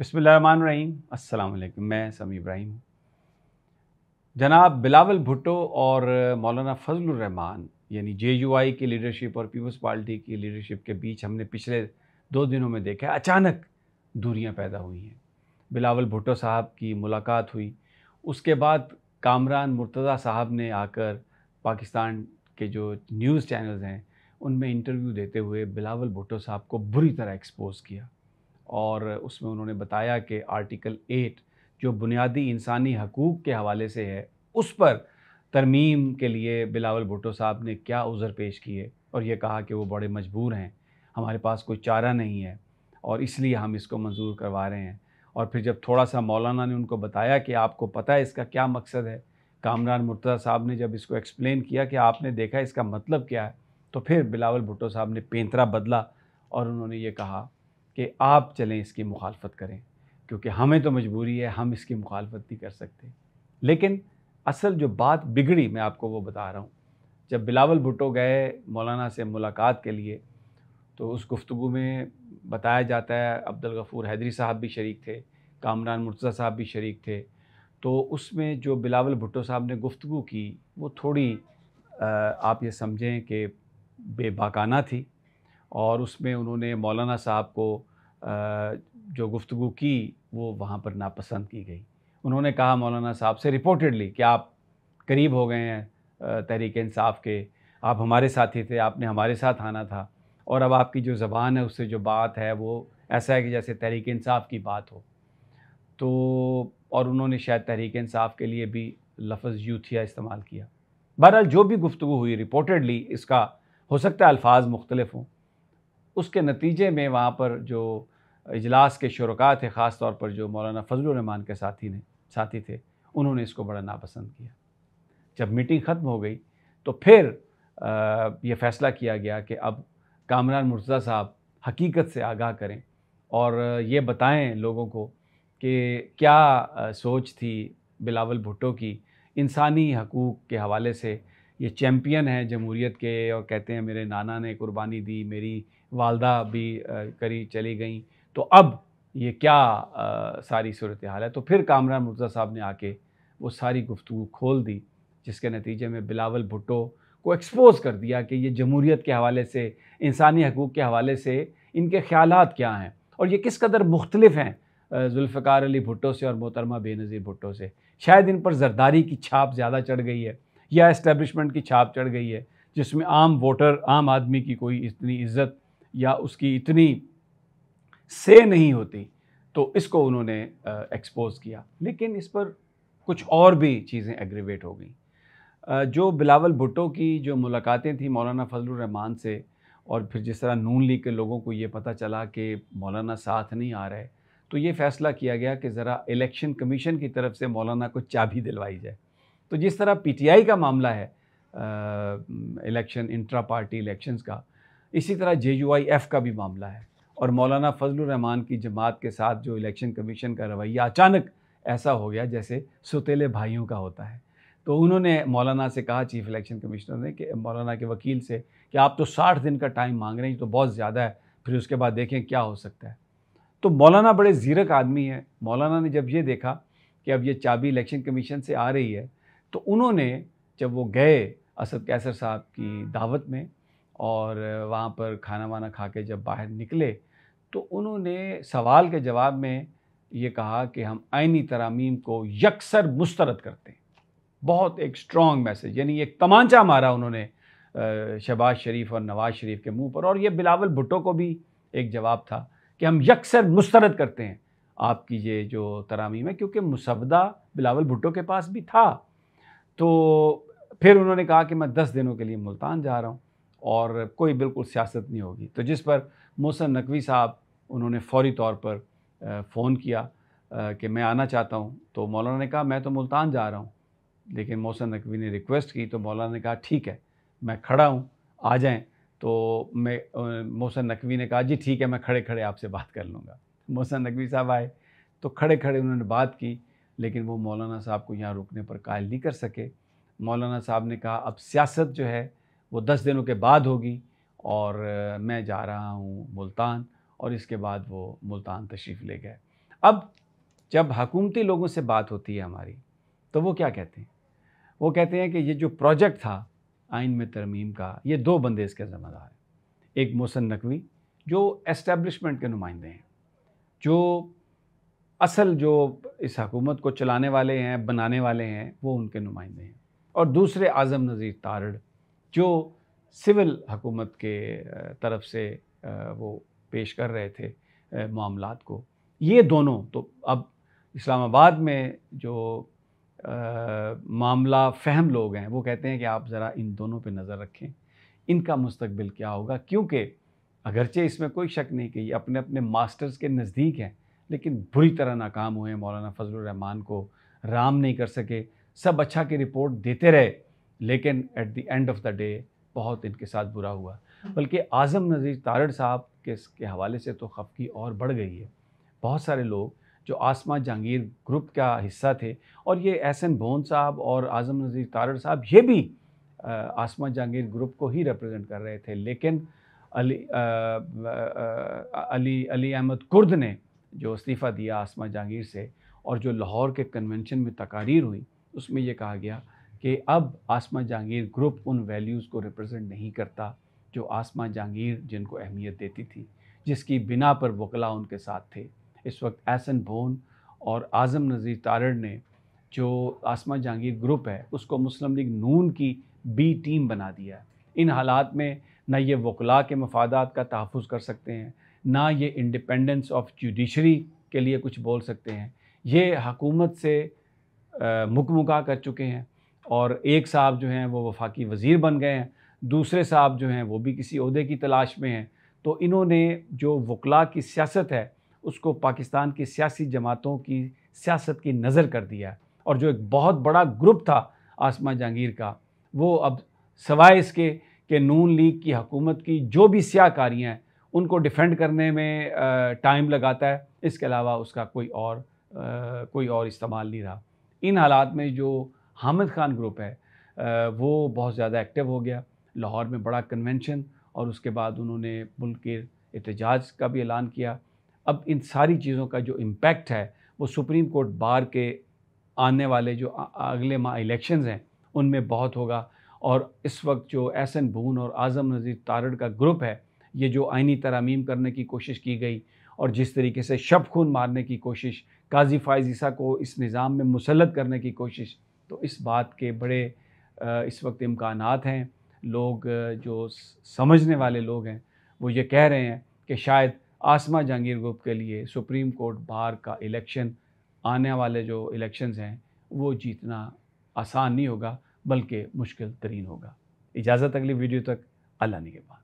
बिस्मिल्लाहिर्रहमानिर्रहीम। अस्सलाम वालेकुम। मैं समी इब्राहिम हूँ। जनाब बिलावल भुट्टो और मौलाना फजलुर रहमान यानी जेयूआई की लीडरशिप और पीपल्स पार्टी की लीडरशिप के बीच हमने पिछले 2 दिनों में देखा है अचानक दूरियां पैदा हुई हैं। बिलावल भुट्टो साहब की मुलाकात हुई, उसके बाद कामरान मुर्तज़ा साहब ने आकर पाकिस्तान के जो न्यूज़ चैनल्स हैं उनमें इंटरव्यू देते हुए बिलावल भुट्टो साहब को बुरी तरह एक्सपोज़ किया और उसमें उन्होंने बताया कि आर्टिकल 8 जो बुनियादी इंसानी हकूक़ के हवाले से है, उस पर तरमीम के लिए बिलावल भुट्टो साहब ने क्या उज़र पेश किए और ये कहा कि वो बड़े मजबूर हैं, हमारे पास कोई चारा नहीं है और इसलिए हम इसको मंज़ूर करवा रहे हैं। और फिर जब थोड़ा-सा मौलाना ने उनको बताया कि आपको पता है इसका क्या मकसद है, कामरान मुर्तज़ा साहब ने जब इसको एक्सप्लेन किया कि आपने देखा इसका मतलब क्या है, तो फिर बिलावल भुट्टो साहब ने पैंतरा बदला और उन्होंने ये कहा कि आप चलें इसकी मुखालफत करें, क्योंकि हमें तो मजबूरी है, हम इसकी मुखालफत नहीं कर सकते। लेकिन असल जो बात बिगड़ी मैं आपको वो बता रहा हूँ। जब बिलावल भुट्टो गए मौलाना से मुलाकात के लिए, तो उस गुफ्तगू में बताया जाता है अब्दुल गफ़ूर हैदरी साहब भी शरीक थे, कामरान मुर्तज़ा साहब भी शरीक थे। तो उसमें जो बिलावल भुट्टो साहब ने गुफ्तगू की वो थोड़ी आप ये समझें कि बेबाकाना थी और उसमें उन्होंने मौलाना साहब को जो गुफ्तगू की वो वहाँ पर नापसंद की गई। उन्होंने कहा मौलाना साहब से रिपोर्टेडली कि आप करीब हो गए हैं तहरीक इंसाफ के, आप हमारे साथी थे, आपने हमारे साथ आना था और अब आपकी जो ज़बान है उससे जो बात है वो ऐसा है कि जैसे तहरीक इंसाफ की बात हो। तो और उन्होंने शायद तहरीक इंसाफ के लिए भी लफ्ज़ यूथिया इस्तेमाल किया। बहरहाल जो भी गुफ्तगू हुई रिपोर्टेडली इसका हो सकता है अल्फाज मुख्तलिफ हों। उसके नतीजे में वहाँ पर जो इजलास के शुरका थे, ख़ास तौर पर जो मौलाना फजलुर रहमान के साथी थे, उन्होंने इसको बड़ा नापसंद किया। जब मीटिंग ख़त्म हो गई तो फिर ये फ़ैसला किया गया कि अब कामरान मुर्तज़ा साहब हकीकत से आगाह करें और ये बताएं लोगों को कि क्या सोच थी बिलावल भुट्टो की इंसानी हकूक़ के हवाले से। ये चैम्पियन हैं जमहूरियत के और कहते हैं मेरे नाना ने कुर्बानी दी, मेरी वालदा भी करी चली गईं, तो अब ये क्या सारी सूरत हाल है। तो फिर कामरान मुर्तज़ा साहब ने आके वो सारी गुफ्तगू खोल दी, जिसके नतीजे में बिलावल भुट्टो को एक्सपोज़ कर दिया कि ये जमहूरियत के हवाले से, इंसानी हकूक़ के हवाले से इनके ख़यालात क्या हैं और ये किस कदर मुख्तलिफ़ हैं ज़ुल्फ़िकार अली भुट्टो से और मोहतरमा बेनज़ीर भुट्टो से। शायद इन पर ज़रदारी की छाप ज़्यादा चढ़ गई है या एस्टेब्लिशमेंट की छाप चढ़ गई है, जिसमें आम वोटर, आम आदमी की कोई इतनी इज़्ज़त या उसकी इतनी से नहीं होती, तो इसको उन्होंने एक्सपोज़ किया। लेकिन इस पर कुछ और भी चीज़ें एग्रीवेट हो गई। जो बिलावल भुट्टो की जो मुलाकातें थी मौलाना फजलुर रहमान से और फिर जिस तरह नून लीग के लोगों को ये पता चला कि मौलाना साथ नहीं आ रहे, तो ये फ़ैसला किया गया कि ज़रा इलेक्शन कमीशन की तरफ से मौलाना को चाबी दिलवाई जाए। तो जिस तरह पीटीआई का मामला है इलेक्शन इंट्रा पार्टी इलेक्शंस का, इसी तरह जेयूआईएफ का भी मामला है और मौलाना फजलुर रहमान की जमात के साथ जो इलेक्शन कमीशन का रवैया अचानक ऐसा हो गया जैसे सौतेले भाइयों का होता है। तो उन्होंने मौलाना से कहा, चीफ़ इलेक्शन कमिश्नर ने, कि मौलाना के वकील से, कि आप तो 60 दिन का टाइम मांग रहे हैं, तो बहुत ज़्यादा है, फिर उसके बाद देखें क्या हो सकता है। तो मौलाना बड़े ज़ीरक आदमी हैं। मौलाना ने जब ये देखा कि अब ये चाबी इलेक्शन कमीशन से आ रही है, तो उन्होंने जब वो गए असद कैसर साहब की दावत में और वहाँ पर खाना वाना खा के जब बाहर निकले, तो उन्होंने सवाल के जवाब में ये कहा कि हम आईनी तरामीम को यकसर मुस्तरद करते हैं। बहुत एक स्ट्रॉन्ग मैसेज, यानी एक तमांचा मारा उन्होंने शहबाज शरीफ और नवाज़ शरीफ के मुँह पर। और ये बिलावल भुट्टो को भी एक जवाब था कि हम यकसर मुस्तरद करते हैं आपकी ये जो तरामीम है, क्योंकि मुसवदा बिलावल भुट्टो के पास भी था। तो फिर उन्होंने कहा कि मैं 10 दिनों के लिए मुल्तान जा रहा हूँ और कोई बिल्कुल सियासत नहीं होगी। तो जिस पर मोहसिन नकवी साहब, उन्होंने फ़ौरी तौर पर फ़ोन किया कि मैं आना चाहता हूँ। तो मौलाना ने कहा मैं तो मुल्तान जा रहा हूँ, लेकिन मोहसिन नकवी ने रिक्वेस्ट की तो मौलाना ने कहा ठीक है, मैं खड़ा हूँ, आ जाएँ। तो मोहसिन नकवी ने कहा जी ठीक है, मैं खड़े खड़े आपसे बात कर लूँगा। मोहसिन नकवी साहब आए तो खड़े खड़े उन्होंने बात की, लेकिन वो मौलाना साहब को यहाँ रुकने पर कायल नहीं कर सके। मौलाना साहब ने कहा अब सियासत जो है वो 10 दिनों के बाद होगी और मैं जा रहा हूँ मुल्तान, और इसके बाद वो मुल्तान तशरीफ़ ले गए। अब जब हकूमती लोगों से बात होती है हमारी, तो वो क्या कहते हैं? वो कहते हैं कि ये जो प्रोजेक्ट था आइन में तरमीम का, ये 2 बंदे इसके ज़िम्मेदार हैं। एक मोहसिन नकवी जो एस्टेब्लिशमेंट के नुमाइंदे हैं, जो असल जो इस हुकूमत को चलाने वाले हैं, बनाने वाले हैं, वो उनके नुमाइंदे हैं। और दूसरे आज़म नज़ीर तारड़ जो सिविल हुकूमत के तरफ से वो पेश कर रहे थे मामलात को। ये दोनों तो अब इस्लामाबाद में जो मामला फ़हम लोग हैं, वो कहते हैं कि आप ज़रा इन दोनों पे नज़र रखें, इनका मुस्तकबिल क्या होगा? क्योंकि अगरचे इसमें कोई शक नहीं कि ये अपने-अपने मास्टर्स के नज़दीक हैं, लेकिन बुरी तरह नाकाम हुए हैं। मौलाना फजलुर रहमान को राम नहीं कर सके। सब अच्छा की रिपोर्ट देते रहे, लेकिन at the end of the day बहुत इनके साथ बुरा हुआ। बल्कि आज़म नज़ीर तारड़ साहब के हवाले से तो खफगी और बढ़ गई है। बहुत सारे लोग जो आसमा जहांगीर ग्रुप का हिस्सा थे, और ये एहसन भोन साहब और आज़म नज़ीर तारड़ साहब ये भी आसमा जहांगीर ग्रुप को ही रिप्रेजेंट कर रहे थे, लेकिन अली अहमद कुर्द ने जो इस्तीफ़ा दिया आसमा जहांगीर से, और जो लाहौर के कन्वेंशन में तकारीर हुई, उसमें ये कहा गया कि अब आसमा जहांगीर ग्रुप उन वैल्यूज़ को रिप्रेजेंट नहीं करता जो आसमा जहांगीर जिनको अहमियत देती थी, जिसकी बिना पर वकला उनके साथ थे। इस वक्त एहसन भोन और आज़म नज़ीर तारड़ ने जो आसमा जहांगीर ग्रुप है उसको मुस्लिम लीग नून की बी टीम बना दिया है। इन हालात में ना ये वकला के मफादात का तहफ़्फ़ुज़ कर सकते हैं, ना ये इंडिपेंडेंस ऑफ जुडिशरी के लिए कुछ बोल सकते हैं। ये हकूमत से मुकमुका कर चुके हैं, और एक साहब जो हैं वो वफाकी वज़ीर बन गए हैं, दूसरे साहब जो हैं वो भी किसी ओहदे की तलाश में हैं। तो इन्होंने जो वकला की सियासत है उसको पाकिस्तान की सियासी जमातों की सियासत की नज़र कर दिया है, और जो एक बहुत बड़ा ग्रुप था आसमा जहांगीर का, वो अब सवाए इसके कि नून लीग की हुकूमत की जो भी स्याकारियाँ हैं उनको डिफेंड करने में टाइम लगाता है, इसके अलावा उसका कोई और इस्तेमाल नहीं रहा। इन हालात में जो हामिद खान ग्रुप है वो बहुत ज़्यादा एक्टिव हो गया। लाहौर में बड़ा कन्वेंशन, और उसके बाद उन्होंने मुल्क के एहतजाज का भी ऐलान किया। अब इन सारी चीज़ों का जो इम्पैक्ट है वो सुप्रीम कोर्ट बार के आने वाले जो अगले माह इलेक्शंस हैं उनमें बहुत होगा। और इस वक्त जो एहसन भून और आज़म नज़ीर तारड़ का ग्रुप है, ये जो आइनी तरमीम करने की कोशिश की गई, और जिस तरीके से शब खून मारने की कोशिश, काजी फ़ाइज़ ईसा को इस निज़ाम में मुसल्लत करने की कोशिश, तो इस बात के बड़े इस वक्त इम्कानात हैं। लोग जो समझने वाले लोग हैं वो ये कह रहे हैं कि शायद आसमा जहांगीर ग्रुप के लिए सुप्रीम कोर्ट बार का इलेक्शन, आने वाले जो इलेक्शंस हैं, वो जीतना आसान नहीं होगा, बल्कि मुश्किल तरीन होगा। इजाज़त अगली वीडियो तक, अल्लाह निगहबान।